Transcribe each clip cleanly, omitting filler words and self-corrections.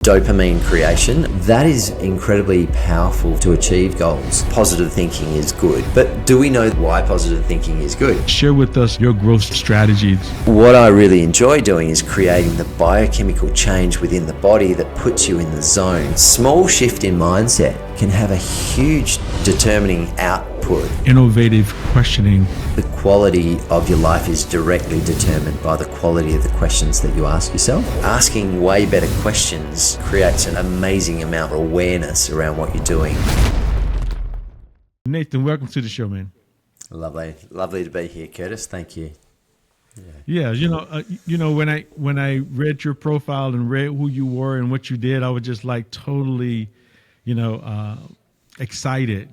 Dopamine creation, that is incredibly powerful to achieve goals. Positive thinking is good, but do we know why positive thinking is good? Share with us your growth strategies. What I really enjoy doing is creating the biochemical change within the body that puts you in the zone. Small shift in mindset can have a huge determining output. Innovative questioning. The quality of your life is directly determined by the quality of the questions that you ask yourself. Asking way better questions creates an amazing amount of awareness around what you're doing. Nathan, welcome to the show, man. Lovely to be here, Curtis. Thank you. Yeah, when I read your profile and read who you were and what you did, I was just like totally, excited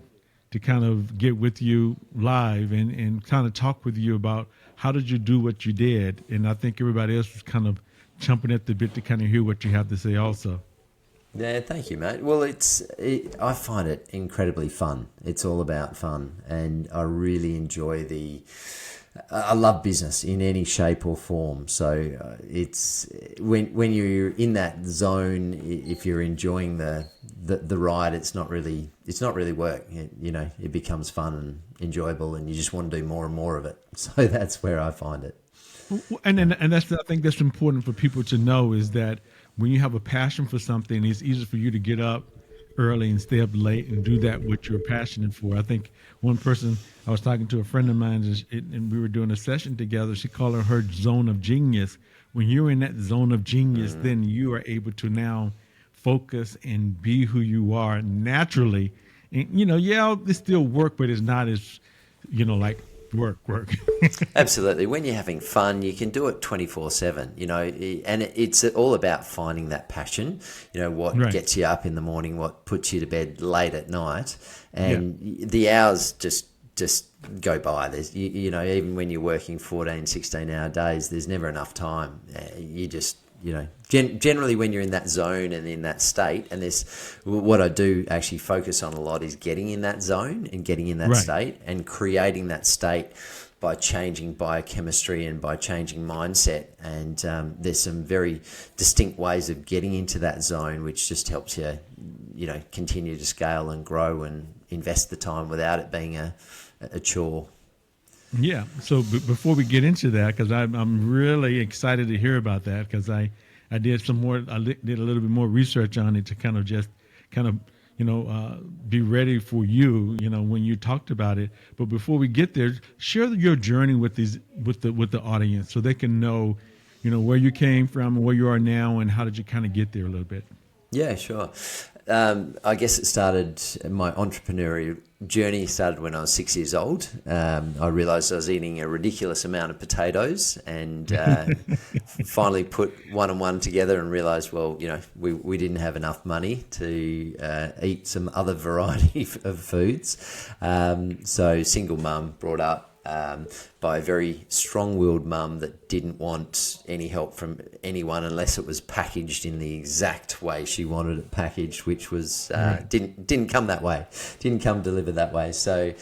to kind of get with you live and kind of talk with you about how did you do what you did. And I think everybody else was kind of chomping at the bit to kind of hear what you have to say also. Yeah, thank you, mate. Well, I find it incredibly fun. It's all about fun, and I really enjoy I love business in any shape or form. So it's when you're in that zone, if you're enjoying the ride, it's not really work. It becomes fun and enjoyable, and you just want to do more and more of it. So that's where I find it. And I think that's important for people to know, is that when you have a passion for something, it's easy for you to get up early and stay up late and do that what you're passionate for. I think one person, I was talking to a friend of mine, and we were doing a session together. She called it her zone of genius. When you're in that zone of genius, then you are able to now focus and be who you are naturally. And, it's still work, but it's not as, like work. Absolutely. When you're having fun, you can do it 24/7, and it's all about finding that passion, what Right. gets you up in the morning, what puts you to bed late at night, and the hours just go by. There's, even when you're working 14, 16-hour days, there's never enough time. You just, generally when you're in that zone and in that state, and what I do actually focus on a lot is getting in that zone and getting in that Right. state and creating that state by changing biochemistry and by changing mindset. And there's some very distinct ways of getting into that zone, which just helps you, continue to scale and grow and invest the time without it being a chore. Yeah. So before we get into that, because I'm really excited to hear about that, because I did did a little bit more research on it to kind of be ready for you, when you talked about it. But before we get there, share your journey with the audience so they can know, where you came from and where you are now, and how did you kind of get there a little bit. Yeah, sure. I guess my entrepreneurial journey started when I was 6 years old. I realised I was eating a ridiculous amount of potatoes, and finally put one and one together and realised, well, we didn't have enough money to eat some other variety of foods. So single mum, brought up by a very strong-willed mum that didn't want any help from anyone unless it was packaged in the exact way she wanted it packaged, which was didn't come that way, didn't come delivered that way. So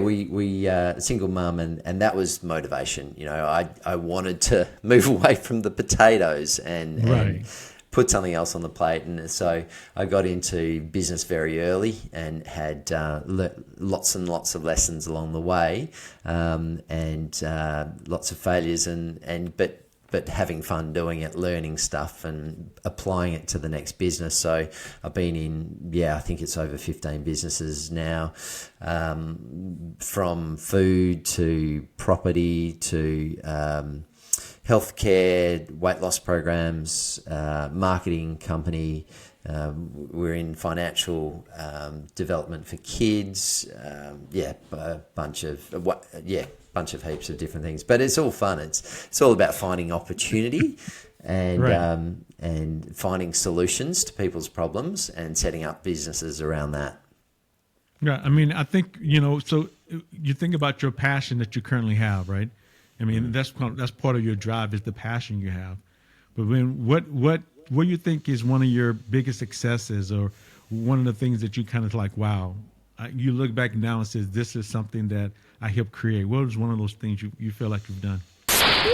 we single mum, and that was motivation. I wanted to move away from the potatoes and put something else on the plate. And so I got into business very early and had lots and lots of lessons along the way, and lots of failures, but having fun doing it, learning stuff and applying it to the next business. So I've been in, I think it's over 15 businesses now, from food to property to healthcare, weight loss programs, marketing company. We're in financial development for kids. A bunch of heaps of different things. But it's all fun. It's all about finding opportunity and finding solutions to people's problems and setting up businesses around that. Yeah, I mean, I think, so you think about your passion that you currently have, right? I mean, that's part of your drive, is the passion you have. But what do you think is one of your biggest successes, or one of the things that you kind of like, wow, you look back now and says, this is something that I helped create? What was one of those things you feel like you've done?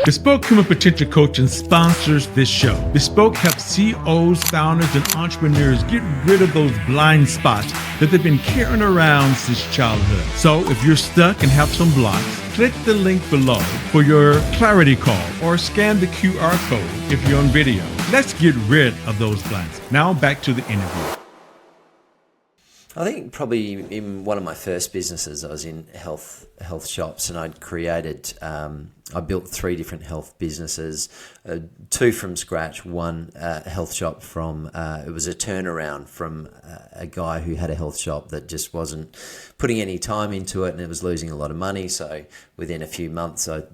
Bespoke Human Potential Coaching sponsors this show. Bespoke helps CEOs, founders, and entrepreneurs get rid of those blind spots that they've been carrying around since childhood. So if you're stuck and have some blocks, click the link below for your clarity call or scan the QR code if you're on video. Let's get rid of those blinds. Now back to the interview. I think probably in one of my first businesses, I was in health shops, and I'd created, I built 3 different health businesses, 2 from scratch, one health shop from, it was a turnaround from a guy who had a health shop that just wasn't putting any time into it, and it was losing a lot of money. So within a few months, I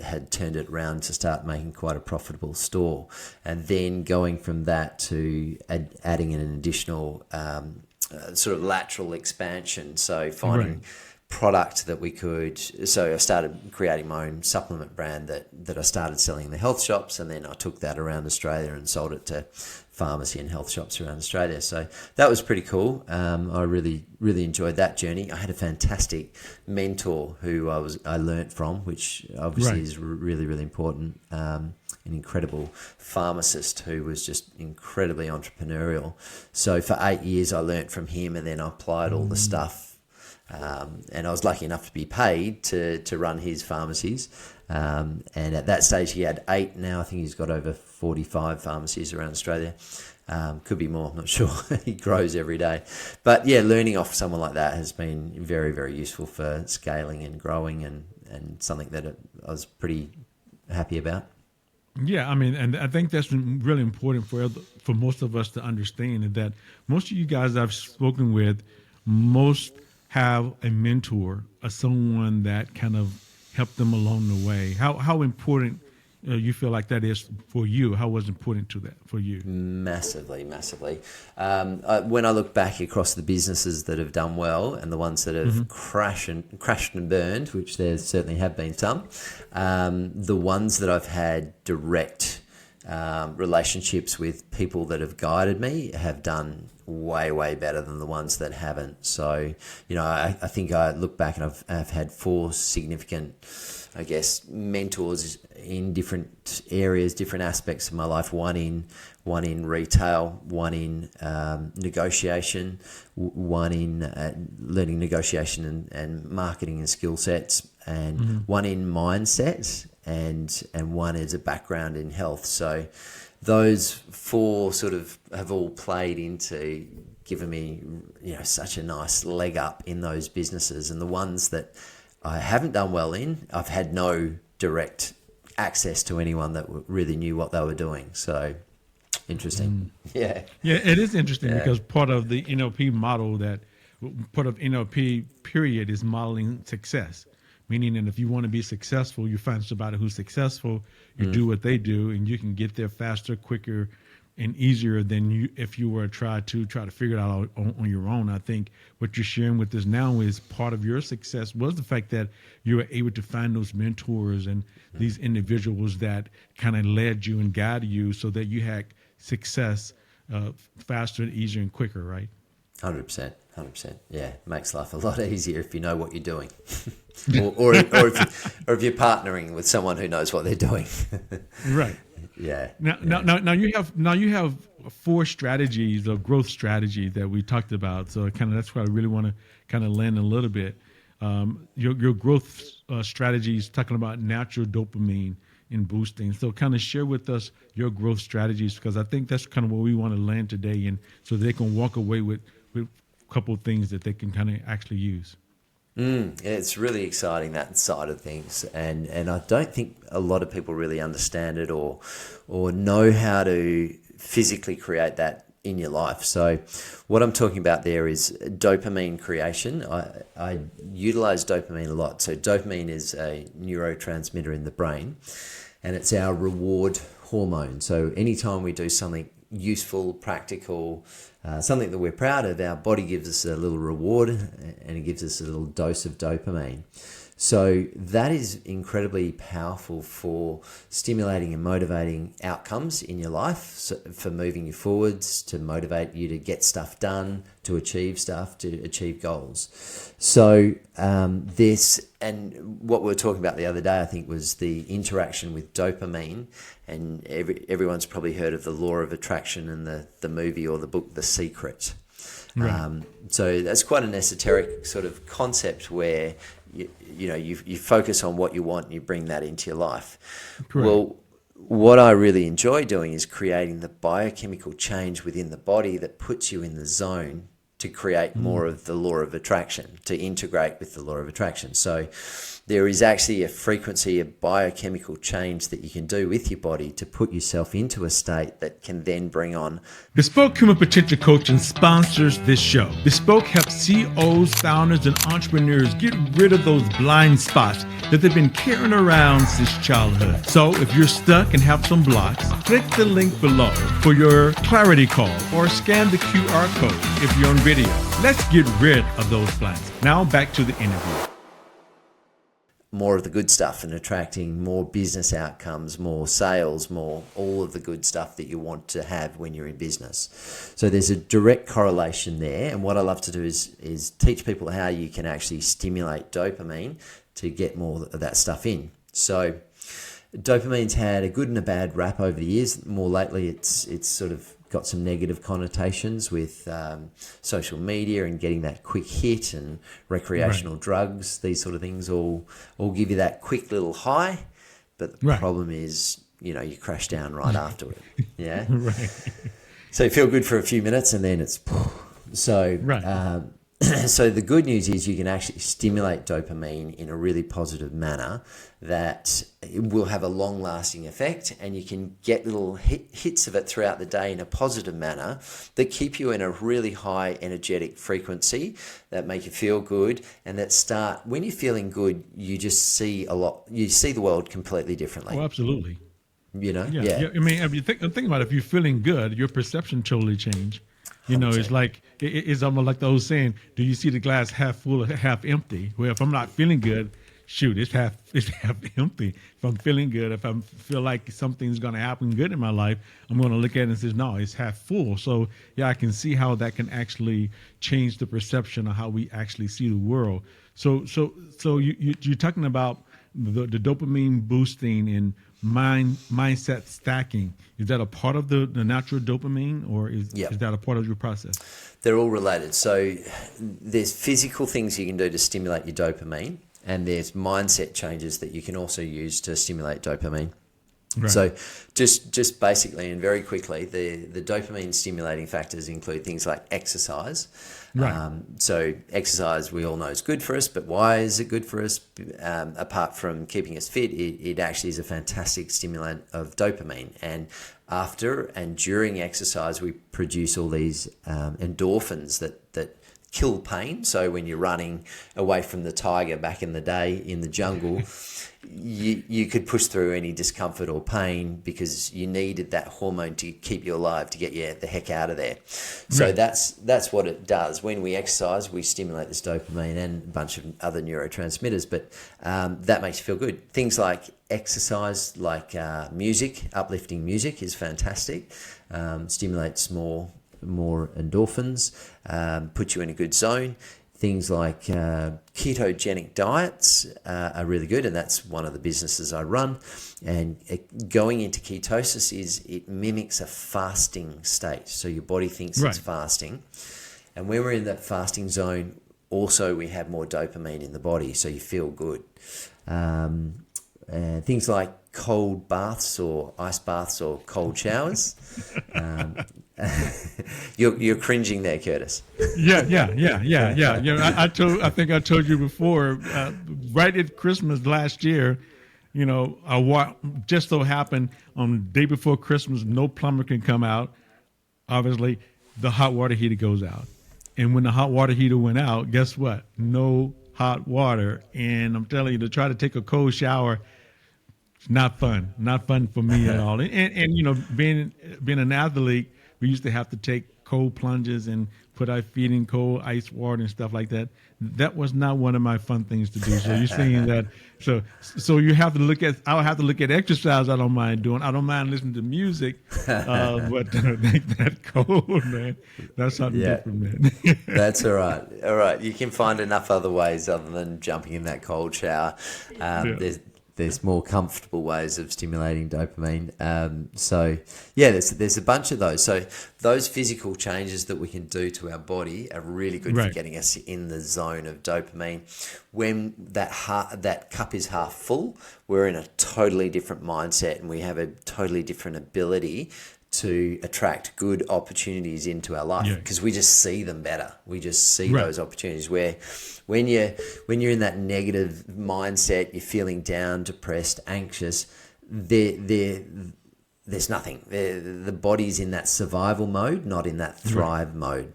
had turned it around to start making quite a profitable store, and then going from that to adding in an additional sort of lateral expansion. So finding product that we could, so I started creating my own supplement brand that I started selling in the health shops, and then I took that around Australia and sold it to pharmacy and health shops around Australia. So that was pretty cool. I really enjoyed that journey. I had a fantastic mentor who I learnt from, which obviously is really important. An incredible pharmacist who was just incredibly entrepreneurial. So for 8 years, I learnt from him, and then I applied all the stuff. And I was lucky enough to be paid to run his pharmacies. And at that stage, he had 8. Now I think he's got over 45 pharmacies around Australia. Could be more, I'm not sure. He grows every day. But yeah, learning off someone like that has been very useful for scaling and growing, and something that I was pretty happy about. Yeah, I mean, and I think that's really important for most of us to understand, is that most of you guys I've spoken with, most have a mentor or someone that kind of helped them along the way. How important you feel like that is for you? How was important to that for you? Massively. When I look back across the businesses that have done well and the ones that have crashed and burned, which there certainly have been some, the ones that I've had direct relationships with people that have guided me have done way better than the ones that haven't. So, I think I look back and I've had 4 significant, I guess, mentors in different areas, different aspects of my life. One in retail, one in negotiation, one in learning negotiation and marketing and skill sets, and one in mindset, and one is a background in health. So those 4 sort of have all played into giving me, such a nice leg up in those businesses. And the ones that I haven't done well in, I've had no direct access to anyone that really knew what they were doing. So interesting. Yeah, it is interesting because part of the NLP model, part of NLP period, is modeling success. Meaning that if you want to be successful, you find somebody who's successful, you do what they do, and you can get there faster, quicker, and easier than if you were to try to figure it out on your own. I think what you're sharing with us now is part of your success was the fact that you were able to find those mentors and these individuals that kind of led you and guided you so that you had success faster, easier, and quicker, right? 100%. Yeah, makes life a lot easier if you know what you're doing, or if you're partnering with someone who knows what they're doing. Right. Yeah. Now you have 4 strategies or growth strategies that we talked about. So kind of that's why I really want to kind of land a little bit. Your growth strategies, talking about natural dopamine and boosting. So kind of share with us your growth strategies, because I think that's kind of where we want to land today, and so they can walk away with a couple of things that they can kind of actually use. It's really exciting, that side of things, and I don't think a lot of people really understand it or know how to physically create that in your life. So what I'm talking about there is dopamine creation. I utilize dopamine a lot. So dopamine is a neurotransmitter in the brain, and it's our reward hormone. So anytime we do something useful, practical, something that we're proud of, our body gives us a little reward, and it gives us a little dose of dopamine. So that is incredibly powerful for stimulating and motivating outcomes in your life, so for moving you forwards, to motivate you to get stuff done, to achieve stuff, to achieve goals. So this, and what we were talking about the other day, I think, was the interaction with dopamine. And everyone's probably heard of the law of attraction and the movie or the book, The Secret. Right. So that's quite an esoteric sort of concept where you focus on what you want and you bring that into your life. Correct. Well, what I really enjoy doing is creating the biochemical change within the body that puts you in the zone to create more of the law of attraction, to integrate with the law of attraction. So there is actually a frequency of biochemical change that you can do with your body to put yourself into a state that can then bring on. Bespoke Human Potential Coaching sponsors this show. Bespoke helps CEOs, founders, and entrepreneurs get rid of those blind spots that they've been carrying around since childhood. So if you're stuck and have some blocks, click the link below for your clarity call or scan the QR code if you're on video. Let's get rid of those blinds. Now back to the interview. More of the good stuff and attracting more business outcomes, more sales, more all of the good stuff that you want to have when you're in business. So there's a direct correlation there. And what I love to do is teach people how you can actually stimulate dopamine to get more of that stuff in. So dopamine's had a good and a bad rap over the years. More lately, it's sort of got some negative connotations with social media and getting that quick hit, and recreational drugs. These sort of things all give you that quick little high, but the problem is, you crash down right after it. Yeah. So you feel good for a few minutes and then it's so. So the good news is you can actually stimulate dopamine in a really positive manner that will have a long-lasting effect, and you can get little hits of it throughout the day in a positive manner that keep you in a really high energetic frequency, that make you feel good, and that start, when you're feeling good, you just see you see the world completely differently. Oh, absolutely. Yeah. I mean, if you think about it, if you're feeling good, your perception totally change. It's like, it's almost like the old saying, do you see the glass half full or half empty? Well, if I'm not feeling good, shoot, it's half empty. If I'm feeling good, if I feel like something's going to happen good in my life, I'm going to look at it and say, no, it's half full. So yeah, I can see how that can actually change the perception of how we actually see the world. So you're talking about the dopamine boosting and mindset stacking. Is that a part of the natural dopamine, or is that a part of your process? They're all related. So there's physical things you can do to stimulate your dopamine, and there's mindset changes that you can also use to stimulate dopamine. Right. So just basically and very quickly, the dopamine stimulating factors include things like exercise. Right. So exercise, we all know, is good for us, but why is it good for us? Apart from keeping us fit, it actually is a fantastic stimulant of dopamine. And after and during exercise, we produce all these endorphins that kill pain. So when you're running away from the tiger back in the day in the jungle, you could push through any discomfort or pain because you needed that hormone to keep you alive, to get you the heck out of there. So that's what it does. When we exercise, we stimulate this dopamine and a bunch of other neurotransmitters, but that makes you feel good. Things like exercise, like music, uplifting music is fantastic. Stimulates more endorphins, puts you in a good zone. Things like ketogenic diets are really good, and that's one of the businesses I run. And going into ketosis it mimics a fasting state. So your body thinks it's fasting. And when we're in that fasting zone, also we have more dopamine in the body, so you feel good. Things like cold baths or ice baths or cold showers. You're cringing there, Curtis. Yeah. I think I told you before, right at Christmas last year, just so happened on the day before Christmas, no plumber can come out. Obviously, the hot water heater goes out. And when the hot water heater went out, guess what? No hot water. And I'm telling you, to try to take a cold shower, not fun for me at all. And being an athlete, we used to have to take cold plunges and put our feet in cold ice water and stuff like that. That was not one of my fun things to do. So you're saying that, so you have to look at, I'll have to look at exercise I don't mind doing. I don't mind listening to music, but that cold, man, that's something different, man. That's all right. All right. You can find enough other ways other than jumping in that cold shower. There's more comfortable ways of stimulating dopamine. There's a bunch of those. So those physical changes that we can do to our body are really good for getting us in the zone of dopamine. When that cup is half full, we're in a totally different mindset and we have a totally different ability to attract good opportunities into our life because we just see them better. We just see those opportunities where when you're in that negative mindset, you're feeling down, depressed, anxious, there's nothing. The body's in that survival mode, not in that thrive mode.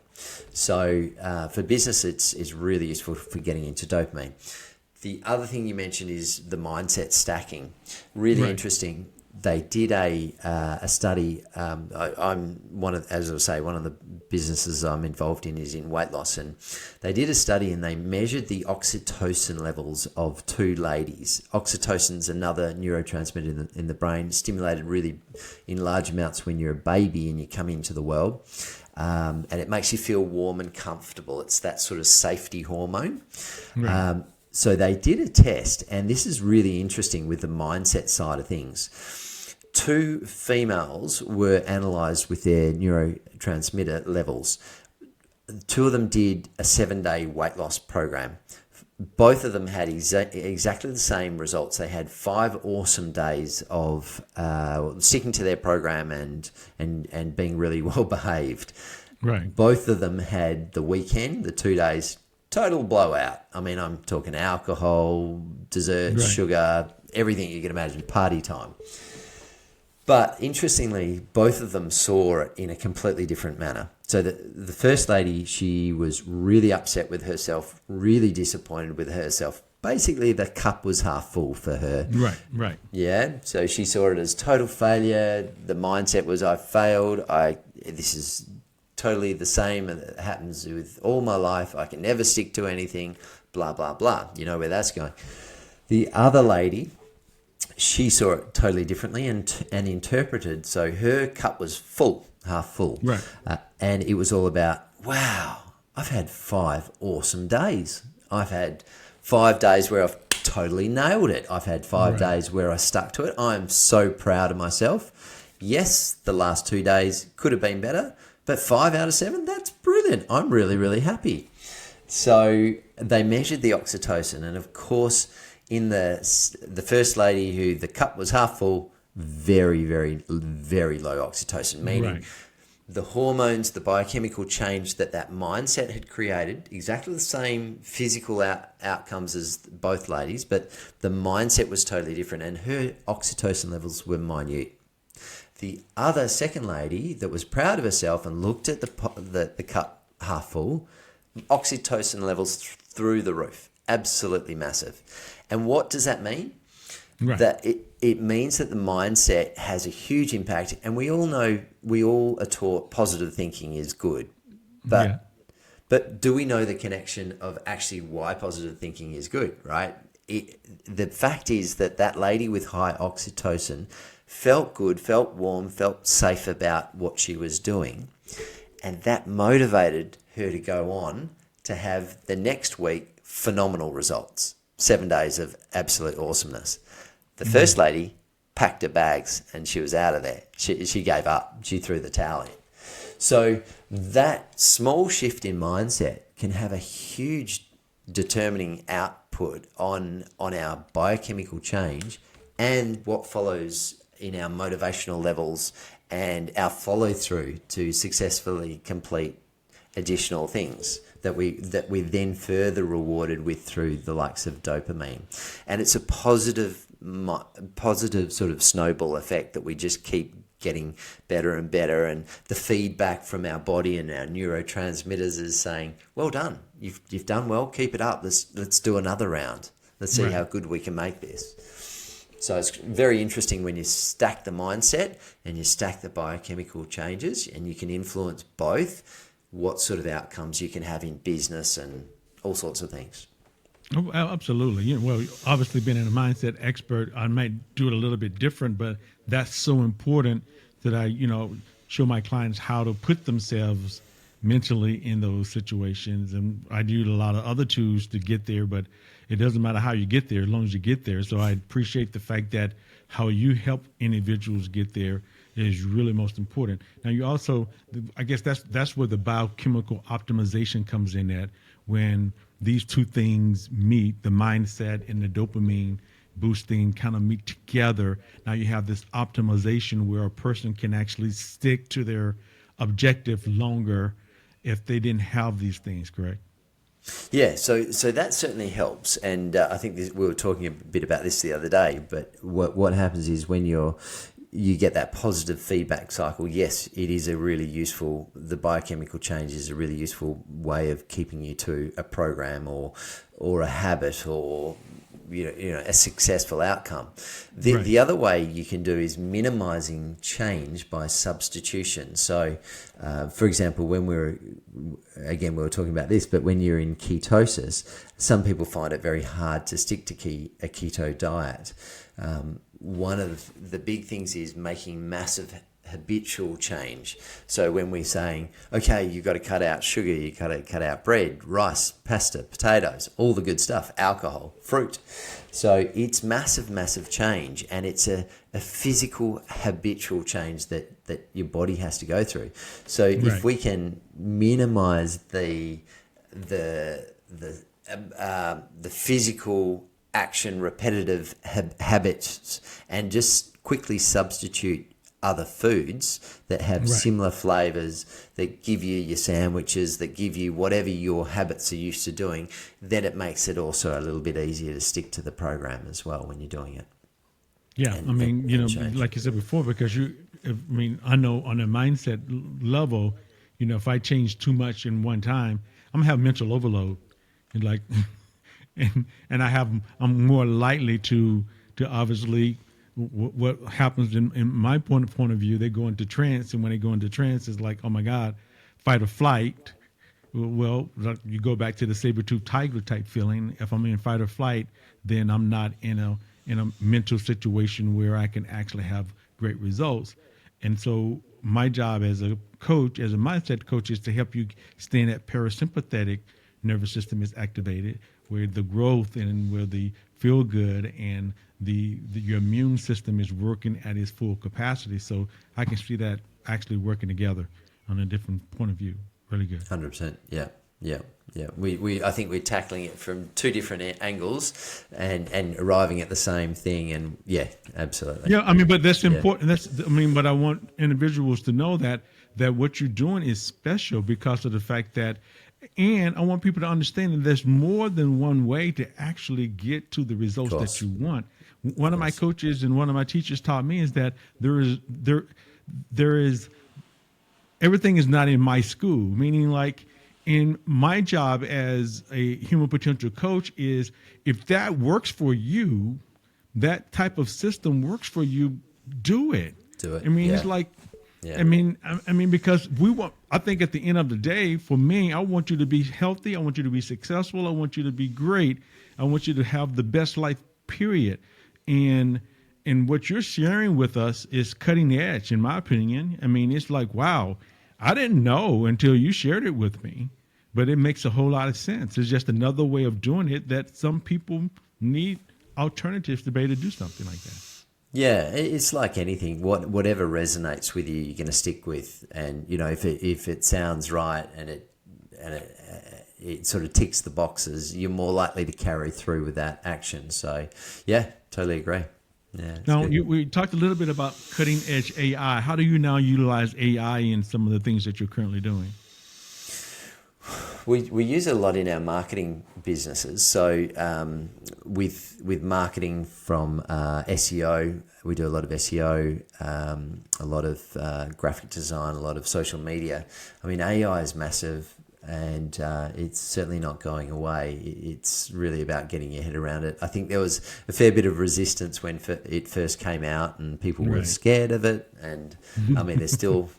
So for business, it's really useful for getting into dopamine. The other thing you mentioned is the mindset stacking. Really interesting. They did a study. I'm one of the businesses I'm involved in is in weight loss, and they did a study and they measured the oxytocin levels of two ladies. Oxytocin's another neurotransmitter in the brain, stimulated really in large amounts when you're a baby and you come into the world, and it makes you feel warm and comfortable. It's that sort of safety hormone. So they did a test, and this is really interesting with the mindset side of things. 2 females were analysed with their neurotransmitter levels. 2 of them did a 7-day weight loss program. Both of them had exactly the same results. They had 5 awesome days of sticking to their program and being really well behaved. Both of them had the weekend, the 2 days, total blowout. I mean, I'm talking alcohol, dessert, sugar, everything you can imagine, party time. But interestingly, both of them saw it in a completely different manner. So the first lady, she was really upset with herself, really disappointed with herself. Basically, the cup was half full for her. Right. Yeah, so she saw it as total failure. The mindset was, I failed. This is totally the same, and it happens with all my life. I can never stick to anything, blah, blah, blah. You know where that's going. The other lady, she saw it totally differently and interpreted. So her cup was full, half full. And it was all about, wow, I've had 5 awesome days. I've had 5 days where I've totally nailed it. I've had 5 days where I stuck to it. I'm so proud of myself. Yes, the last 2 days could have been better, but 5 out of 7, that's brilliant. I'm really, really happy. So they measured the oxytocin, and of course, in the first lady who the cup was half full, very, very, very low oxytocin, meaning the hormones, the biochemical change that mindset had created, exactly the same physical outcomes as both ladies, but the mindset was totally different, and her oxytocin levels were minute. The other second lady that was proud of herself and looked at the cup half full, oxytocin levels through the roof, absolutely massive. And what does that mean? That it means that the mindset has a huge impact, and we all know, we all are taught positive thinking is good, but do we know the connection of actually why positive thinking is good, right? The fact is that lady with high oxytocin felt good, felt warm, felt safe about what she was doing, and that motivated her to go on to have the next week phenomenal results. 7 days of absolute awesomeness. The first lady packed her bags and she was out of there. She gave up. She threw the towel in. So that small shift in mindset can have a huge determining output on our biochemical change and what follows in our motivational levels and our follow through to successfully complete additional things that we then further rewarded with through the likes of dopamine. And it's a positive sort of snowball effect that we just keep getting better and better, and the feedback from our body and our neurotransmitters is saying, well done, you've done well, keep it up, let's do another round, let's see how good we can make this. So it's very interesting when you stack the mindset and you stack the biochemical changes, and you can influence both what sort of outcomes you can have in business and all sorts of things. Oh, absolutely. Well, obviously, being a mindset expert, I might do it a little bit different, but that's so important that I, show my clients how to put themselves mentally in those situations. And I do a lot of other tools to get there, but it doesn't matter how you get there as long as you get there. So I appreciate the fact that how you help individuals get there is really most important. Now, you also, I guess that's where the biochemical optimization comes in at, when these two things meet, the mindset and the dopamine boosting kind of meet together. Now you have this optimization where a person can actually stick to their objective longer if they didn't have these things, correct? Yeah, so that certainly helps, and I think we were talking a bit about this the other day. But what happens is when you get that positive feedback cycle, yes, it is a really useful. The biochemical change is a really useful way of keeping you to a program or a habit or a successful outcome. The other way you can do is minimizing change by substitution. So, for example, when we were talking about this, but when you're in ketosis, some people find it very hard to stick to a keto diet. One of the big things is making massive habitual change. So when we're saying, okay, you've got to cut out sugar, you've got to cut out bread, rice, pasta, potatoes, all the good stuff, alcohol, fruit. So it's massive change, and it's a physical habitual change that your body has to go through. So if we can minimize the physical action, repetitive habits, and just quickly substitute other foods that have similar flavors, that give you your sandwiches, that give you whatever your habits are used to doing, then it makes it also a little bit easier to stick to the program as well when you're doing it. Yeah, and like you said before, because I know on a mindset level, if I change too much in one time, I'm gonna have mental overload, and I'm more likely to obviously. What happens in my point of view, they go into trance, and when they go into trance, it's like, oh my God, fight or flight. Well, you go back to the saber-toothed tiger type feeling. If I'm in fight or flight, then I'm not in a mental situation where I can actually have great results. And so my job as a coach, as a mindset coach, is to help you stay in that parasympathetic nervous system is activated, where the growth and where the feel good and your immune system is working at its full capacity. So I can see that actually working together on a different point of view. Really good. 100%. Yeah. I think we're tackling it from two different angles and arriving at the same thing. And yeah, absolutely. Yeah, but that's important. But I want individuals to know that what you're doing is special because of the fact that. And I want people to understand that there's more than one way to actually get to the results that you want. One of my coaches and one of my teachers taught me is that there is everything is not in my school, meaning like in my job as a human potential coach is if that works for you, that type of system works for you, do it. Do it. It's like, because I think at the end of the day, for me, I want you to be healthy. I want you to be successful. I want you to be great. I want you to have the best life, period. And what you're sharing with us is cutting edge, in my opinion. It's like, wow, I didn't know until you shared it with me, but it makes a whole lot of sense. It's just another way of doing it that some people need alternatives to be able to do something like that. Yeah, it's like anything. Whatever resonates with you, you're going to stick with. And if it sounds right and it sort of ticks the boxes, you're more likely to carry through with that action. So, yeah, totally agree. Yeah. Now, we talked a little bit about cutting edge AI. How do you now utilize AI in some of the things that you're currently doing? We use it a lot in our marketing businesses. So with marketing from SEO, we do a lot of SEO, a lot of graphic design, a lot of social media. AI is massive. and it's certainly not going away. It's really about getting your head around it. I think there was a fair bit of resistance when it first came out, and people were scared of it. And I mean, there's still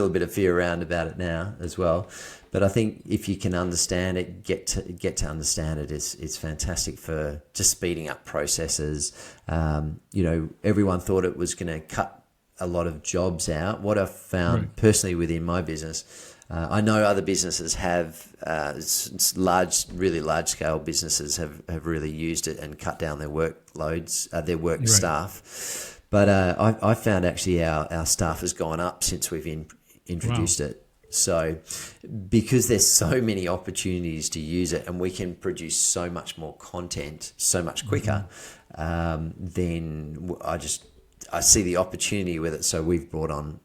a bit of fear around about it now as well. But I think if you can understand it, get to understand it, it's fantastic for just speeding up processes. Everyone thought it was going to cut a lot of jobs out. What I've found personally within my business, I know other businesses have really large scale businesses have really used it and cut down their workloads, their work staff. But I found actually our staff has gone up since we've introduced it. So because there's so many opportunities to use it, and we can produce so much more content so much quicker, then I see the opportunity with it. So we've brought on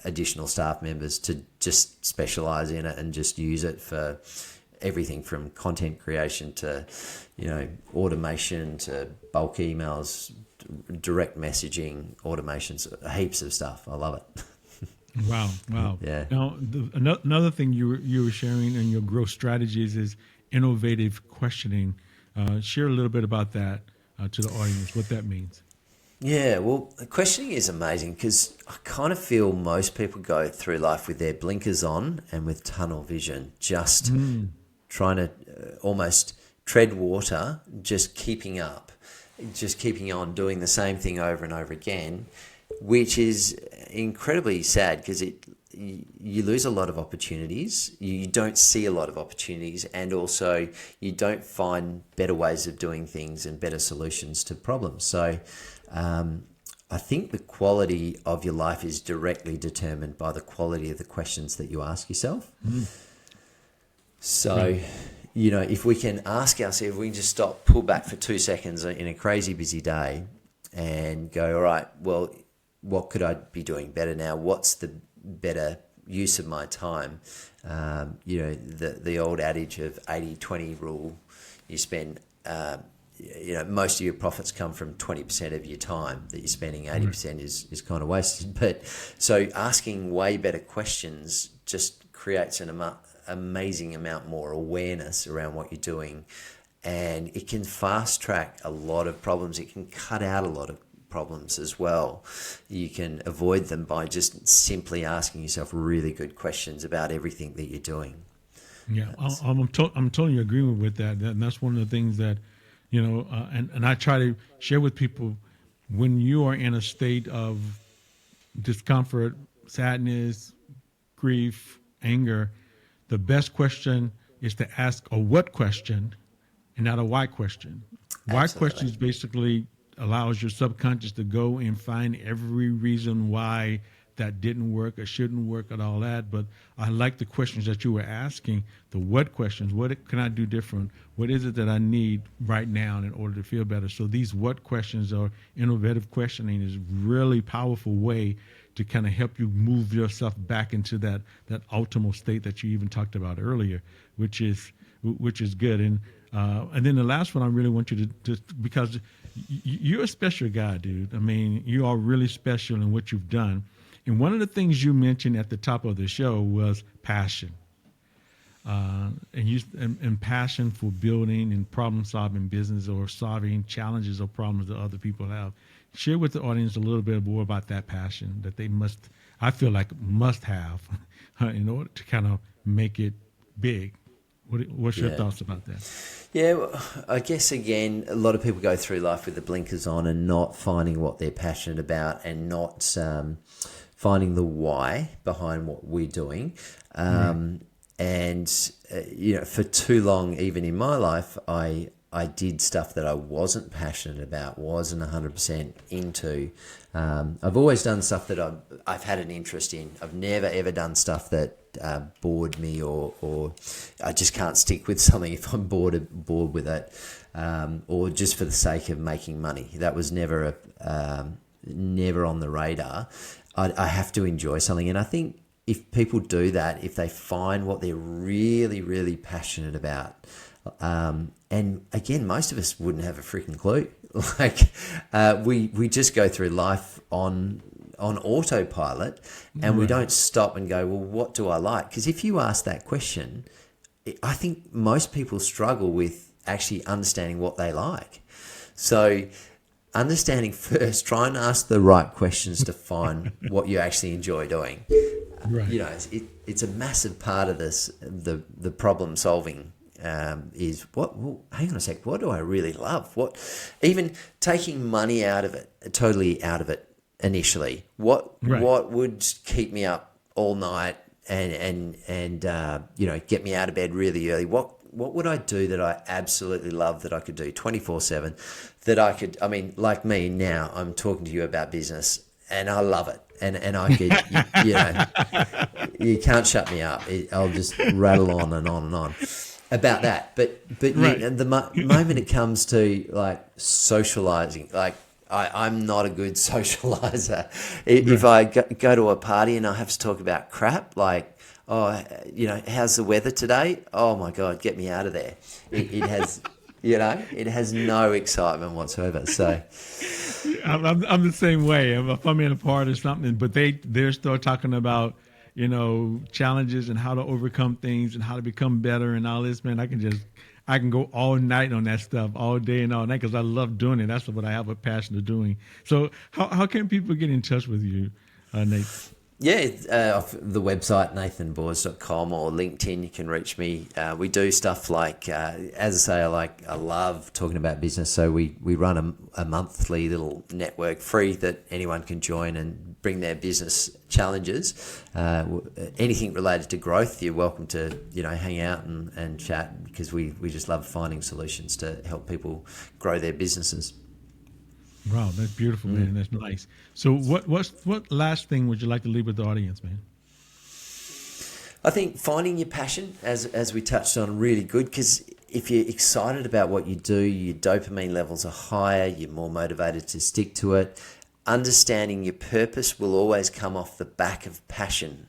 additional staff members to just specialize in it and just use it for everything from content creation to automation to bulk emails, direct messaging, automations, heaps of stuff. I love it. Wow. Yeah. Now, another thing you were sharing in your growth strategies is innovative questioning. Share a little bit about that to the audience, what that means. Yeah, well, questioning is amazing because I kind of feel most people go through life with their blinkers on and with tunnel vision, just trying to almost tread water, just keeping on doing the same thing over and over again, which is incredibly sad because you lose a lot of opportunities. You don't see a lot of opportunities, and also you don't find better ways of doing things and better solutions to problems. So I think the quality of your life is directly determined by the quality of the questions that you ask yourself. So, if we can ask ourselves, if we can just pull back for 2 seconds in a crazy busy day and go, all right, well, what could I be doing better now? What's the better use of my time? The old adage of 80-20 rule, you spend most of your profits come from 20% of your time that you're spending. 80% is kind of wasted. But so asking way better questions just creates an amazing amount more awareness around what you're doing, and it can fast track a lot of problems. It can cut out a lot of problems as well. You can avoid them by just simply asking yourself really good questions about everything that you're doing. Yeah, I'm totally agreeing with that. And that's one of the things that, and I try to share with people, when you are in a state of discomfort, sadness, grief, anger, the best question is to ask a what question and not a why question. Why question is basically allows your subconscious to go and find every reason why that didn't work or shouldn't work and all that. But I like the questions that you were asking, the what questions. What can I do different? What is it that I need right now in order to feel better? So these what questions or innovative questioning is really powerful way to kind of help you move yourself back into that optimal state that you even talked about earlier, which is good. And then the last one I really want you to because you're a special guy, dude. I mean, you are really special in what you've done. And one of the things you mentioned at the top of the show was passion, and passion for building and problem solving business or solving challenges or problems that other people have. Share with the audience a little bit more about that passion that they I feel like must have in order to kind of make it big. What's your thoughts about that? Yeah, well, I guess, again, a lot of people go through life with the blinkers on and not finding what they're passionate about and not finding the why behind what we're doing. And, for too long, even in my life, I did stuff that I wasn't passionate about, wasn't 100% into. I've always done stuff that I've had an interest in. I've never, ever done stuff that bored me or I just can't stick with something if I'm bored with it, or just for the sake of making money. That was never never on the radar. I have to enjoy something. And I think if people do that, if they find what they're really, really passionate about, and again, most of us wouldn't have a freaking clue. We just go through life on on autopilot, and we don't stop and go, well, what do I like? Because if you ask that question, I think most people struggle with actually understanding what they like. So understanding first, try and ask the right questions to find what you actually enjoy doing. Right. You know, it's a massive part of this, the problem solving is hang on a sec, what do I really love? Even taking money out of it, totally out of it initially, what would keep me up all night and get me out of bed really early? What would I do that I absolutely love, that I could do 24/7, that I could, I mean, like me now, I'm talking to you about business and I love it. And I could, you can't shut me up. I'll just rattle on and on and on about that. But the moment it comes to like socializing, like I'm not a good socializer. If I go to a party and I have to talk about crap, like, how's the weather today? Oh my God, get me out of there. It has, it has no excitement whatsoever. So I'm the same way. If I'm in a party or something, but they're still talking about, challenges and how to overcome things and how to become better and all this, man, I can go all night on that stuff, all day and all night, because I love doing it. That's what I have a passion of doing. So how can people get in touch with you, Nate? Yeah, off the website, nathanbaws.com, or LinkedIn, you can reach me. We do stuff like, as I say, I love talking about business. So we run a monthly little network, free, that anyone can join and bring their business challenges. Anything related to growth, you're welcome to, hang out and chat, because we just love finding solutions to help people grow their businesses. Wow, that's beautiful, man. That's nice. So what last thing would you like to leave with the audience, man? I think finding your passion, as we touched on, really good, because if you're excited about what you do, your dopamine levels are higher, you're more motivated to stick to it. Understanding your purpose will always come off the back of passion.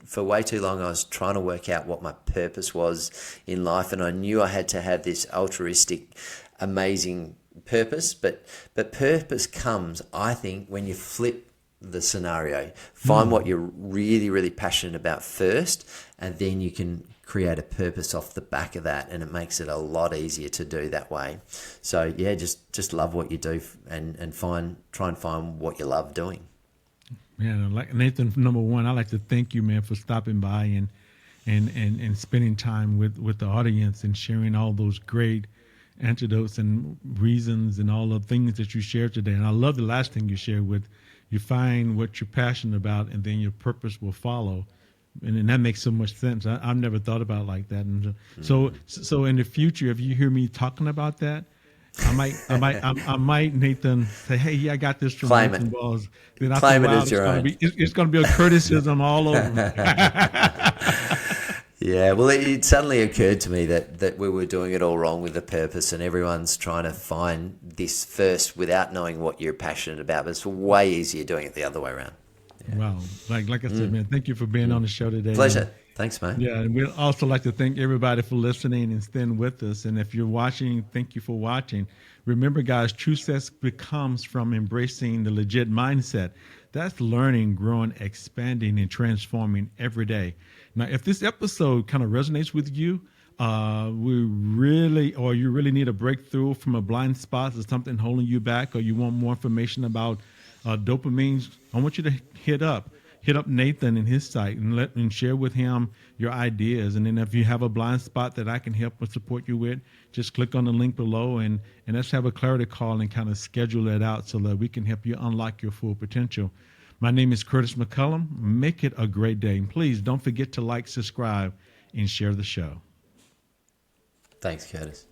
For way too long, I was trying to work out what my purpose was in life, and I knew I had to have this altruistic, amazing purpose, but purpose comes, I think, when you flip the scenario, find what you're really, really passionate about first, and then you can create a purpose off the back of that, and it makes it a lot easier to do that way. So yeah, just love what you do, and try and find what you love doing. Man, like Nathan, number one, I'd like to thank you, man, for stopping by and spending time with the audience and sharing all those great antidotes and reasons and all the things that you shared today. And I love the last thing you shared with, you find what you're passionate about and then your purpose will follow. And that makes so much sense. I've never thought about it like that. And so in the future, if you hear me talking about that, I might, Nathan, say, hey, yeah, I got this from Nathan Baws. Then Claim it as your own. It's going to be a criticism all over. Yeah, well, it suddenly occurred to me that we were doing it all wrong with the purpose, and everyone's trying to find this first without knowing what you're passionate about. But it's way easier doing it the other way around. Yeah. Wow. Like I said, man, thank you for being on the show today. Pleasure. Thanks, mate. Yeah, and we'd also like to thank everybody for listening and staying with us. And if you're watching, thank you for watching. Remember, guys, true success comes from embracing the legit mindset. That's learning, growing, expanding, and transforming every day. Now, if this episode kind of resonates with you, you really need a breakthrough from a blind spot or something holding you back, or you want more information about dopamine, I want you to hit up Nathan and his site and share with him your ideas. And then if you have a blind spot that I can help and support you with, just click on the link below and let's have a clarity call and kind of schedule it out so that we can help you unlock your full potential. My name is Curtis Mccullom. Make it a great day. And please don't forget to like, subscribe, and share the show. Thanks, Curtis.